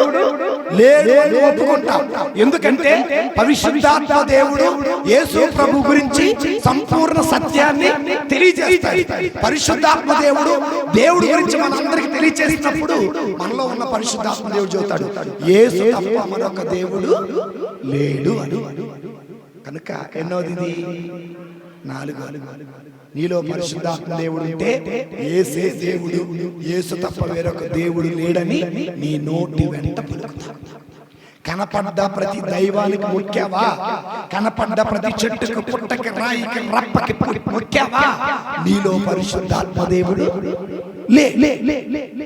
లేడు అని ఒప్పుకుంటాం. ఎందుకంటే పరిశుద్ధాత్మ దేవుడు యేసు ప్రభు గురించి సంపూర్ణ సత్యాన్ని తెలియజేస్తాడు. పరిశుద్ధాత్మ దేవుడు దేవుడి గురించి మనందరికి తెలియజేసినప్పుడు మనలో ఉన్న పరిశుద్ధాత్మ దేవుడు చెబుతాడు యేసు తప్ప మరొక దేవుడు లేడు అని. కనుక ఎన్నోది? 4. నీలో పరిశుద్ధాత్మ దేవుడు ఉంటే యేసే దేవుడు, యేసు తప్ప వేరొక దేవుడు లేడని నీ నోటి వెంట పలుకుతావు. కనపడ్డ ప్రతి దైవానికి ముఖ్యవా? కనపడ్డ ప్రతి చెట్టుకు, పుట్టకి, రాయికి, రప్పకి ముఖ్యవా? నీలో పరిశుద్ధాత్మ దేవుడు లే.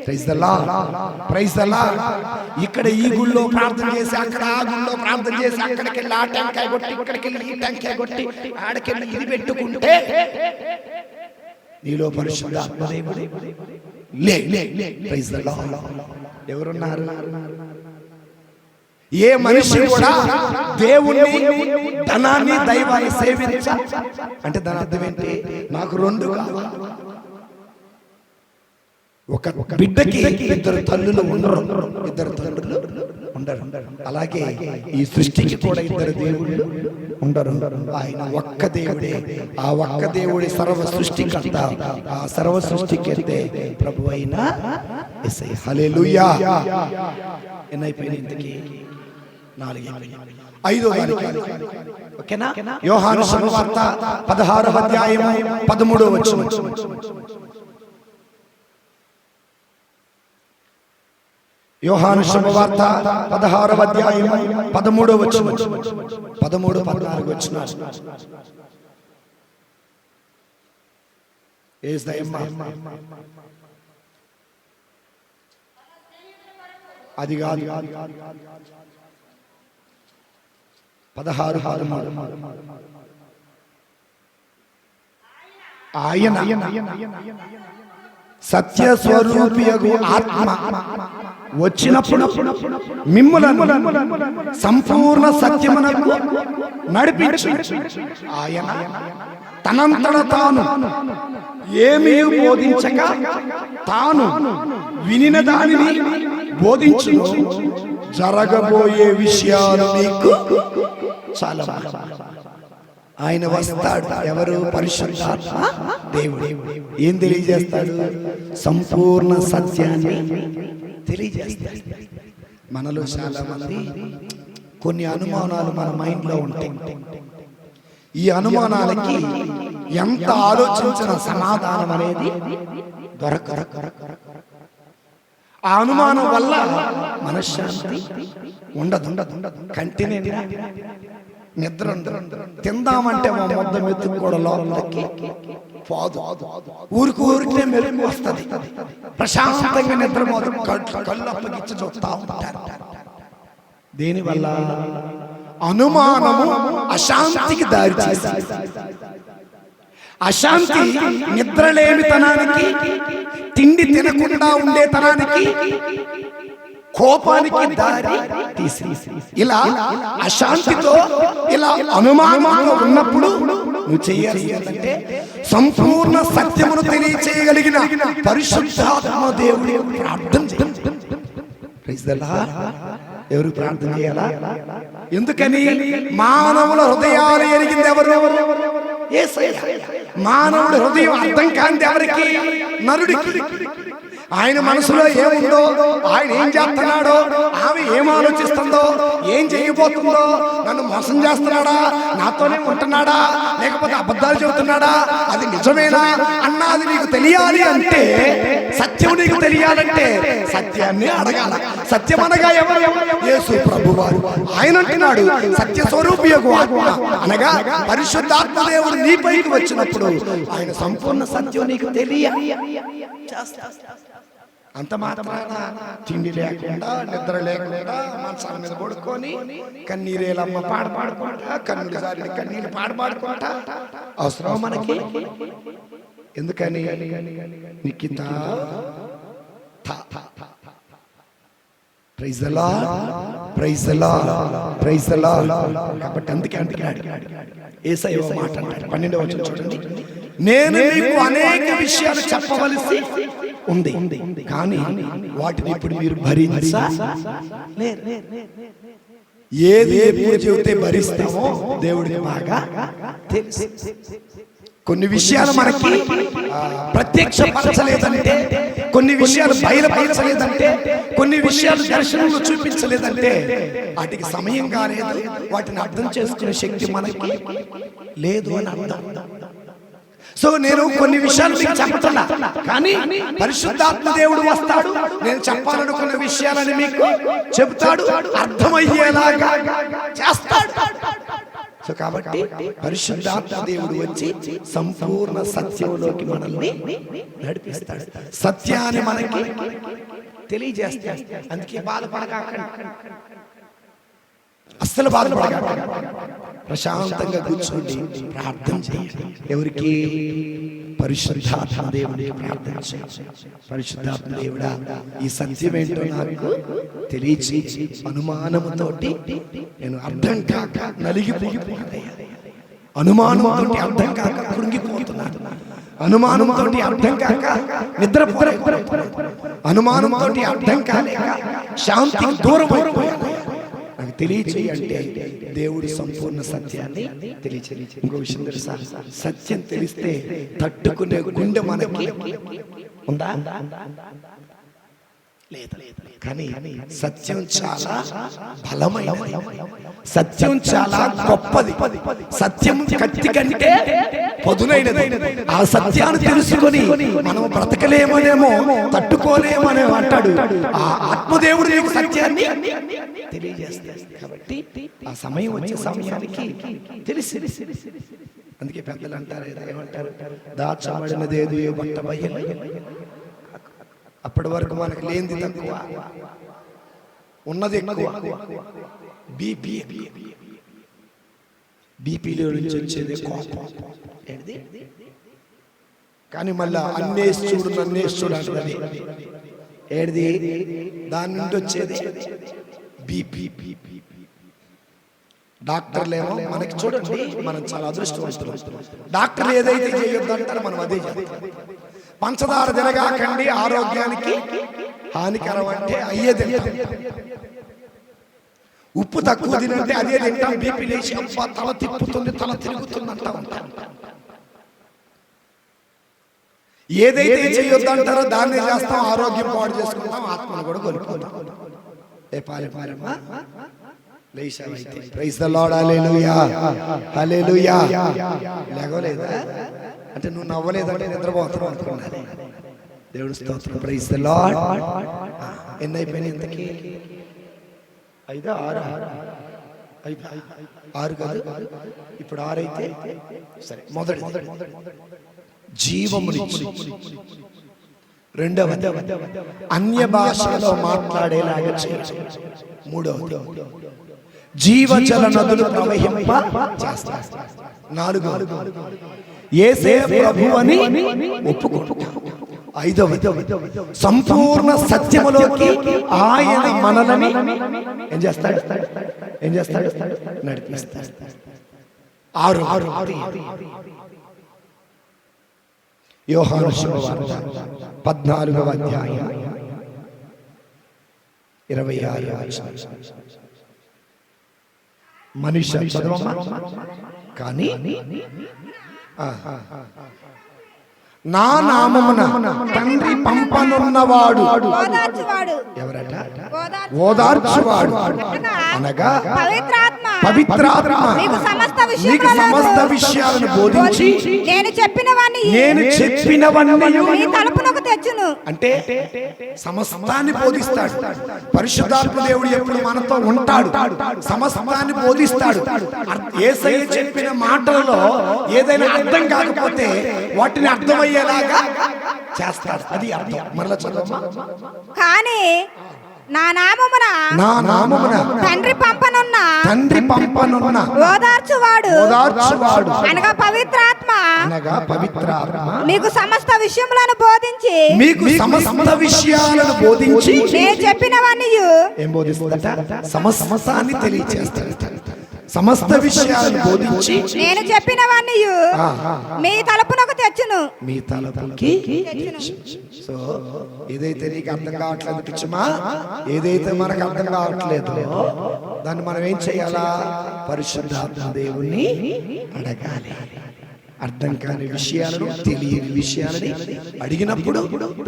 Praise the lord, praise the lord. ఇక్కడ ఈ గుళ్ళో ప్రార్థన చేసి, అక్కడ ఆ గుళ్ళో ప్రార్థన చేసి, అక్కడికి వెళ్ళి ఆ టెంకాయ కొట్టి, ఇక్కడికి వెళ్ళి ఈ టెంకాయ కొట్టి, ఆడికెళ్ళి ఇది పెట్టుకుంటే నీలో పరిశుద్ధాత్మ దేవుడు లే. Praise the lord. ఎవరున్నారు? ఏ మనిషి కూడా దేవుణ్ణి, ధనాన్ని, దైవాన్ని సేవించ అంటే దాని అర్థం ఏంటి? నాకు 2 కావాలి. ఒక బిడ్డకి 2 తల్లులు ఉండరు, 2 తండ్రులు ఉండరు. అలాగే ఈ సృష్టికి కూడా 2 దేవుళ్ళు ఉండరు. ఆయన ఒక్క దేవుడే. ఆ ఒక్క దేవుడి సర్వ సృష్టికర్త, ఆ సర్వ సృష్టికర్తే ప్రభు అయిన యేసయ్య. హల్లెలూయా. ఎన్నైపోయినాయి ఇంతకీ? 4. 5వ దానికి ఓకేనా? యోహాను సువార్త 16వ అధ్యాయము 13వ వచనం. యోహాను సువార్త 16వ అధ్యాయము 13వ వచనం, 13, 14 వచనాలు. అది కాదు, 16, 13. ఆయన సత్య స్వరూపియగు ఆత్మ వచ్చినప్పుడు మిమ్ములను సంపూర్ణ సత్యమునకు నడిపించు. ఆయన తనంతట తాను ఏమీ బోధించక తాను వినిన దానిని బోధించు. జరగబోయే విషయాలు నీకు చాలా. ఆయన వస్తాడు. ఎవరు? పరిశుద్ధాత్మ దేవుడు. ఏం తెలియజేస్తాడు? సంపూర్ణ సత్యాన్ని తెలియజేస్తాడు. మనలో చాలా మంది కొన్ని అనుమానాలు మన మైండ్ లో ఉంటాయి. ఈ అనుమానాలకి ఎంత ఆలోచించిన సమాధానం అనేది దొరకదు. ఆ అనుమానం వల్ల మనశ్శాంతి ఉండదు. కంటినే నిద్ర ఉండదు. తిందామంటే మా మొద్ద మెతుకు కూడా లోపలికి పోదు. ఊరికే మెరుగు వస్తుంది. ప్రశాంతంగా నిద్రపోదు. కళ్ళు అప్పగిచ్చి చూస్తా ఉంటారు. దేనివల్ల? అనుమానము అశాంతికి దారి చేసింది. అశాంతి నిద్రలేమితనానికి, తిండి తినకుండా ఉండేతనానికి, కోపానికి దారి తీసి, ఇలా అశాంతితో, ఇలా అనుమానంతో ఉన్నప్పుడు నువ్వు చేయాల్సిందంటే సంపూర్ణ సత్యమును తెలియచేయగలిగిన పరిశుద్ధాత్మ దేవుడి ప్రార్థన చేయాలి. ఎవరు ప్రార్థన చేయాలా? ఎందుకని? మానవుల హృదయాలు ఎరిగింది ఎవరు? యేసయ్య. మానవుడి హృదయం అర్థం కాంది ఎవరికి? నరుడికి. ఆయన మనసులో ఏముందో, ఆయన ఏం చేస్తున్నాడో, ఆమె ఏం ఆలోచిస్తుందో, ఏం చేయబోతుందో, నన్ను మోసం చేస్తున్నాడా, నాతోనే ఉంటున్నాడా, లేకపోతే అబద్ధాలు చెబుతున్నాడా, అది నిజమేనా అన్నది నీకు తెలియాలి అంటే, సత్యం నీకు తెలియాలంటే సత్యాన్ని అడగాల. సత్యం అనగా ఎవరు? యేసు ప్రభువారు. ఆయన అంటున్నాడు సత్య స్వరూపియగు ఆత్మ అనగా పరిశుద్ధాత్మ దేవుడు నీపైకి వచ్చినప్పుడు ఆయన సంపూర్ణ సత్యం నీకు తెలియ. అంత మాత్రాన తిండి లేకుండా నిద్ర లేకుండా మంచాల మీద పడుకొని కన్నీరేలమ్మ పాడుకుంటా, కన్నులు జారిన కన్నీళ్ళు పాడుకుంటా అవసరం మనకి? ఎందుకని Nikhita praise the lord, praise the lord, praise the lord. కాబట్టి అందుకే అంటున్నాడు యేసయ్య ఓ మాట అంటాడు 12వ వచనం చూడండి, నేను మీకు అనేక విషయాలు చెప్పవలసి ఉంది కానీ వాటిని ఇప్పుడు మీరు భరించలేరు. ఏది ఎప్పుడు చెబితే భరిస్తామో దేవుడికి బాగా తెలుసు. కొన్ని విషయాలు మనకి ప్రత్యక్షపరచలేదంటే, కొన్ని విషయాలు బయలుపరచలేదంటే, కొన్ని విషయాలు దర్శనంలో చూపించలేదంటే వాటికి సమయం కాలేదు, వాటిని అర్థం చేసుకునే శక్తి మనకి లేదు అని అర్థం. సో నేను కొన్ని విషయాలు మీకు చెప్తున్నా, కానీ పరిశుద్ధాత్మ దేవుడు వస్తాడు, నేను చెప్పాలనుకున్న విషయాలని మీకు చెబుతాడు, అర్థమయ్యేలాగా చేస్తాడు. సో కాబట్టి పరిశుద్ధాత్మ దేవుడు వచ్చి సంపూర్ణ సత్యంలోకి మనల్ని నడిపిస్తాడు, సత్యాన్ని మనకి తెలియజేస్తాడు. అందుకే బాధపడకండి, అస్సలు బాధపడకండి, ప్రశాంతంగా కూర్చోండి, ప్రార్థన చేయండి. ఎవరికి? పరిశుద్ధాత్మ దేవుడికి ప్రార్థన చేయండి. పరిశుద్ధాత్మ దేవుడా, ఈ సత్యం ఏంటో నాకు తెలియచి, అనుమానముతోటి నేను అర్థం కాక నలిగిపోతున్నాను, అనుమానంతో అర్థం కాక కృంగిపోతున్నాను, అనుమానంతో అర్థం కాక నిద్రపోతున్నాను, అనుమానంతో అర్థం కాలేక శాంతికి దూరం అయిపోయాను. నాకు తెలియచేయంటే దేవుడి సంపూర్ణ సత్యాన్ని తెలియచేయి. ఇంకో విషయం తెలుసా? సత్యం తెలిస్తే తట్టుకునే గుండె మనకి ఉందా? కానీ సత్యం చాలా బలమైనది, సత్యం చాలా గొప్పది, సత్యం కత్తి కంటే పదునైనది. ఆ సత్యాన్ని తెలుసుకొని మనం బ్రతకలేమనేమో, తట్టుకోలేమనే అంటాడు ఆ ఆత్మదేవుడు నీకు సత్యాన్ని తెలియజేస్తాడు. కాబట్టి ఆ సమయం వచ్చే సమయానికి తెలిసి, అందుకే పెద్దలు అంటారు, ఏమంటారు, దాచబడినదేదో ఏ బట్ట బయలు. అప్పటి వరకు మనకు లేనిది తక్కువ, ఉన్నది ఎక్కువ. బీపీలో నుంచి వచ్చేది కోపం, కానీ మళ్ళా అన్నేశ్వరుడు నన్నేశ్వరుడు అంటది ఏడిది, దాని నుండి వచ్చేది బీపీ. డాక్టర్లేమో మనకి చూడండి, మనం చాలా అదృష్టవంతులు. డాక్టర్లు ఏదైతే చేయొద్దు అంటారో మనం అదే చేస్తాం. పంచదార తినగాకండి, ఆరోగ్యానికి హానికరం అంటే అయ్యే తింటాం. ఉప్పు తక్కువ తినంటే అదే తింటాం. బీపీ లేచి అబ్బా తల తిప్పుతుంది, తల తిరుగుతుంది అంటా ఉంటాం. ఏదైతే చేయొద్దు అంటారో దాన్ని చేస్తాం, ఆరోగ్యం పాడు చేసుకుంటాం, ఆత్మను కూడా కోల్పోతాం. ఏ పాలెమ్మా లేచావైతే ప్రైజ్ ది లార్డ్, హల్లెలూయా, హల్లెలూయా. లేగలేదా అంటే నువ్వు నవ్వలేదంటే నిద్రపోతున్నావు అనుకున్నాను. దేవుడి స్తోత్రం, ప్రైజ్ ది లార్డ్. ఎన్ని అయిపోయినాయి ఇంతకీ? 5 6 కాదు, ఇప్పుడు 6 అయితే సరే. మొదటి జీవమునిచ్చి, రెండవ అన్య భాషలో మాట్లాడేలాగా చేయాలి, మూడవది జీవజల నదులు ప్రవహింప చేస్తారు, 4 యేసే ప్రభువని ఒప్పుకుంటాం, 5 సంపూర్ణ సత్యములోకి ఆయన మనల్ని ఏం చేస్తాడు? నడిపిస్తాడు. 6 యోహాను శుభవార్త 14వ అధ్యాయం 26వ వచనం. మనిషి చదవమ్మా. కానీ నా నామమున తండ్రి పంపనున్నవాడు ఎవరట? ఓదార్చువాడు అనగా పవిత్రాత్మ మీకు సమస్త నీకు సమస్త విషయాలను బోధించి నేను చెప్పినవన్నీ మీ తలుపునకు తెచ్చును. అంటే సమస్తాన్ని బోధిస్తాడు. పరిశుద్ధాత్మ దేవుడు ఎప్పుడు మనతో ఉంటాడు, సమస్తాన్ని బోధిస్తాడు. యేసయ్య చెప్పిన మాటలలో ఏదైనా అర్థం కాకపోతే వాటిని అర్థమయ్యేలాగా చేస్తాడు. అది అర్థం. మరలా చదవమ్మా. కానీ నా నామమున తండ్రి పంపనున్న ఓదార్చువాడు అనగా పవిత్రాత్మ మీకు సమస్త విషయములను బోధించి నేను చెప్పినవన్నీ ఏం బోధిస్తాడట? సమస్తాన్ని తెలియజేస్తాడు. సమస్త విషయాలను బోధించి నేను చెప్పినవన్నీ మీ తలుపునకు తెచ్చును. మీ తలుపుకి. సో ఏదైతే నీకు అర్థం కావట్లేదు పిచ్చమా, ఏదైతే మనకు అర్థం కావట్లేదు దాన్ని మనం ఏం చేయాలా? పరిశుద్ధాత్మ దేవుణ్ణి అడగాలి. అర్థం కాని విషయాలను, తెలియని విషయాలని అడిగినప్పుడు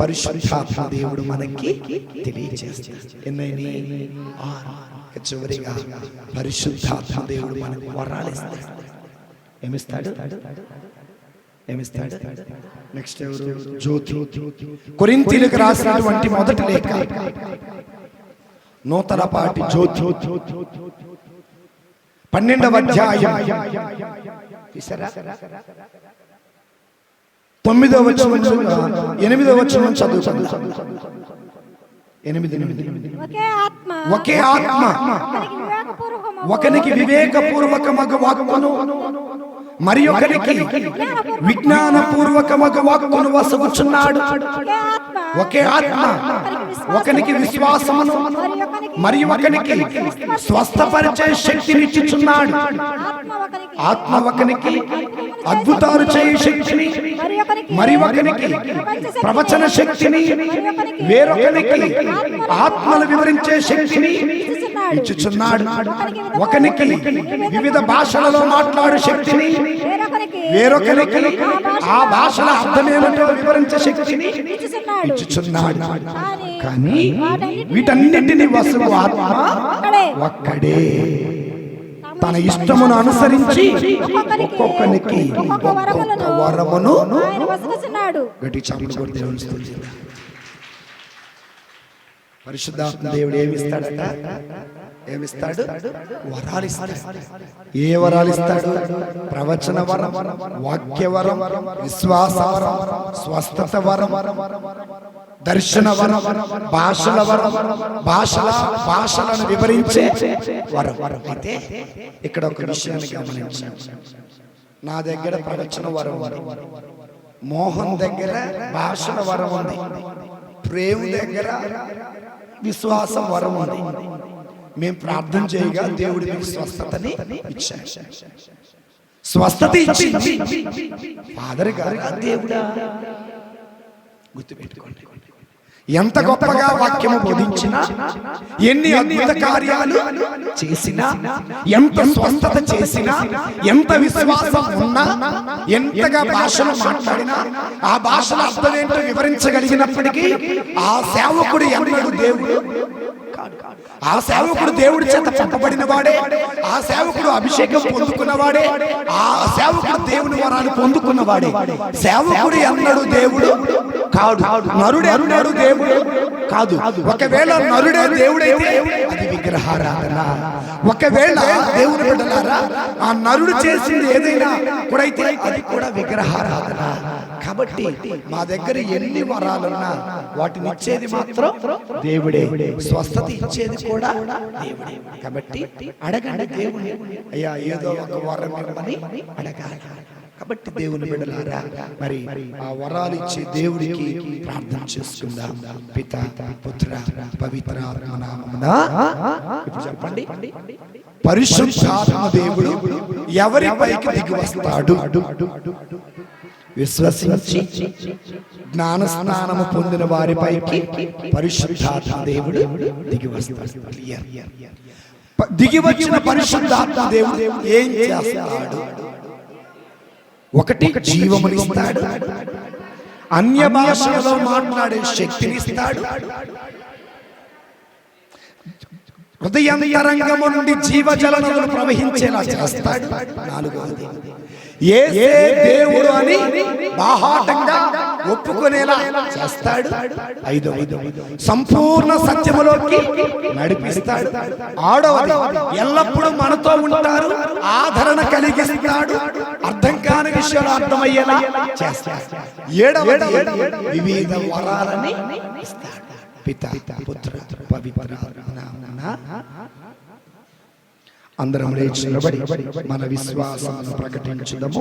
పరిశుద్ధాత్మ దేవుడు మనకి తెలియజేస్తాడు. ఎన్నైనా చివరిగా పరిశుద్ధాత్మ దేవుడు మనకు వరాలిస్తాడు. ఏమిస్తాడు? నెక్స్ట్ ఎవరు? జ్యోతి. కొరింథీయులకు రాసినటువంటి మొదటి లేఖ నూతనపాటి జ్యోతి 12వ అధ్యాయం 9వ వచనం 8వ వచనం చదువుకుందాం. 8 ఒకే ఆత్మ ఒకనికి వివేకపూర్వకమగు వాక్కును మరి ఒకరికి విజ్ఞానపూర్వకమగు వాక్కును వసగుచున్నాడు. ఒకే ఆత్మ ఒకనికి విశ్వాసమును మరి ఒకనికి స్వస్థపరిచే శక్తినిచ్చుచున్నాడు. ఆత్మ ఒకనికి అద్భుతాలు చేయ శక్తిని, మరి ఒకనికి ప్రవచన శక్తిని, వేరొకనికి ఆత్మలు వివరించే శక్తిని ఇచ్చుచున్నాడు. ఒకనికి వివిధ భాషలలో మాట్లాడే శక్తిని, వేరొకరికి ఆ భాషల అర్థమేమిటో వివరించే శక్తిని ఇచ్చుచున్నాడు. కానీ వీటన్నిటిని వసువు ఆత్మ ఒక్కడే. తన ఇష్టమును అనుసరించి ఒక్కొక్కనికి ఒక్కొక్క వరమును గట్టి చప్పుడు కొట్టి దేవుని స్తుతించుదాం. పరిశుద్ధాత్మ దేవుడు ఏమిస్తాడట? ఏమిస్తాడు? వరాలు ఇస్తాడు. ఏ వరాలు ఇస్తాడు? ప్రవచన వరం, వాక్య వరం, విశ్వాస వరం, స్వస్థత వరం, దర్శన వరం, భాషల వరం, భాషలను వివరించే వరం. అయితే ఇక్కడ ఒక విషయాన్ని గమనించాను. నా దగ్గర ప్రవచన వరం ఉంది, మోహన్ దగ్గర భాషల వరం ఉంది, ప్రేమ దగ్గర విశ్వాసం వరం ఉంది. మేము ప్రార్థన చేయగా దేవుడి మీకు స్వస్థతని ఇచ్చాడు. స్వస్థత ఇచ్చింది ఫాదర్ గారు, దేవుడా. గుర్తుపెట్టుకోండి, ఎంత గొప్పగా వాక్యము బోధించినా, ఎన్ని అద్భుత కార్యాలు చేసినా, ఎంత స్వస్థత చేసినా, ఎంత విశ్వాసం ఉన్నా, ఎంతగా భాషలు మాట్లాడినా, ఆ భాషల అర్థం ఏంటో వివరించగలిగినప్పటికీ ఆ సేవకుడు ఎన్నడూ దేవుడు కాదు. ఆ సేవకుడు దేవుడి చేత పంపబడిన వాడే, ఆ సేవకుడు అభిషేకం పొందుకున్నవాడే, ఆ సేవకుడు దేవుని వరాలు పొందుకున్నవాడే. సేవకుడు ఎన్నడూ దేవుడు కాదు, నరుడు ఎన్నడూ దేవుడు కాదు. ఒకవేళ నరుడే దేవుడైతే అది విగ్రహారాధన. ఒకవేళ దేవుని బిడ్డలారా ఆ నరుడు చేసింది ఏదైనా కూడా అయితే అది కూడా విగ్రహారాధన. కాబట్టి మా దగ్గర ఎన్ని వరాలున్నా వాటిని ఇచ్చేది మాత్రం దేవుడే, స్వస్థత ఇచ్చేది కూడా దేవుడే. కాబట్టి అడగండి దేవుని, అయ్యా ఏదో ఒక వరం ఇవ్వమని అడగాలి. కాబట్టి దేవుని బిడ్డలారా మరి ఆ వరాలు ఇచ్చే దేవుడికి ప్రార్థన చేసుకుందాం. పిత, పుత్ర, పవిత్ర ఆత్మ నామమున. ఇప్పుడు చెప్పండి, పరిశుద్ధాత్మ దేవుడు ఎవరిపైకి దిగి వస్తాడు? విశ్వసించి జ్ఞాన స్నానము పొందిన వారిపైకి పరిశుద్ధాత్మ దేవుడు దిగి వస్తాడు. దిగి వచ్చిన పరిశుద్ధాత్మ దేవుడు ఏం చేస్తాడు? ఒకటి జీవమునిస్తాడు, అన్య భాషలలో మాట్లాడే శక్తినిస్తాడు, హృదయాంతరంగము నుండి జీవజలములు ప్రవహించేలా చేస్తాడు. నాలుగవది, యేసే దేవుడు అని బాహాటంగా ఒప్పుకునేలా చేస్తాడు. ఐదవది, సంపూర్ణ సత్యములోకి నడిపిస్తాడు. ఆడవది, ఎల్లప్పుడూ మనతో ఉంటారు, ఆదరణ కలిగిస్తాడు, అర్థం కాని విషయాలు అర్థమయ్యేలా చేస్తాడు. ఏడవది, వివిధ వరాలని ఇస్తాడు. పిత పుత్ర పవిత్ర నామమున అందరం లేచి నిలబడి మన విశ్వాసాలను ప్రకటించుదాము.